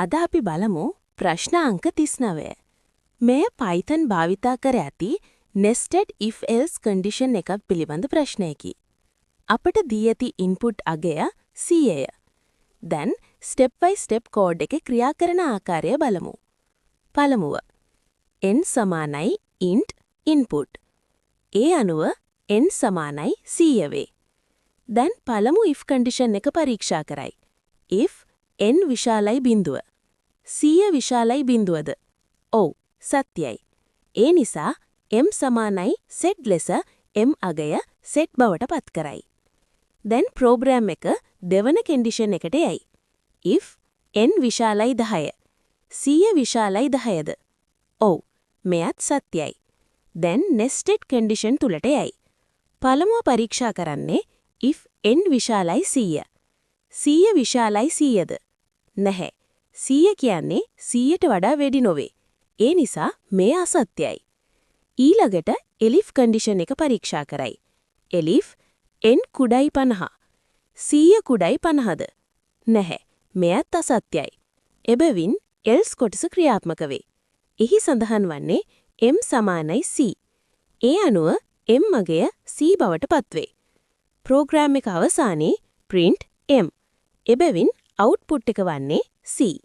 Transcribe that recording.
අද අපි බලමු ප්‍රශ්න අංක 39. මෙය Python භාවිතා කර ඇති nested if else condition එකක් පිළිබඳ ප්‍රශ්නයකි. අපට දී ඇති input අගය 100ය. දැන් step by step code එකේ ක්‍රියා කරන ආකාරය බලමු. පළමුව n සමානයි int input. ඒ අනුව n සමානයි 100 වේ. දැන් පළමු if condition එක පරීක්ෂා කරයි. if n විශාලයි බිඳුව. 100 විශාලයි බිඳුවද? ඔව්, සත්‍යයි. ඒ නිසා m සමානයි set ලෙස m අගය set බවට පත් කරයි. දැන් ප්‍රෝග්‍රෑම් එක දෙවන කන්ඩිෂන් එකට යයි. if n විශාලයි 10. 100 විශාලයි 10ද? ඔව්, මෙයත් සත්‍යයි. දැන් nested condition තුලට යයි. පළමුව පරීක්ෂා කරන්නේ if n විශාලයි 100. 100 විශාලයි 100ද? නැහැ. 100 කියන්නේ 100ට වඩා වැඩි නොවේ. ඒ නිසා මේ අසත්‍යයි. ඊළඟට elif condition එක පරීක්ෂා කරයි. elif n කුඩයි 50. 100 කුඩයි 50ද? නැහැ. මෙයත් අසත්‍යයි. එබැවින් else කොටස ක්‍රියාත්මක වේ. එහි සඳහන් වන්නේ m සමානයි c. ඒ අනුව m අගය c බවට පත්වේ. ප්‍රෝග්‍රෑම් එක අවසානයේ print m. එබැවින් output එක වන්නේ c.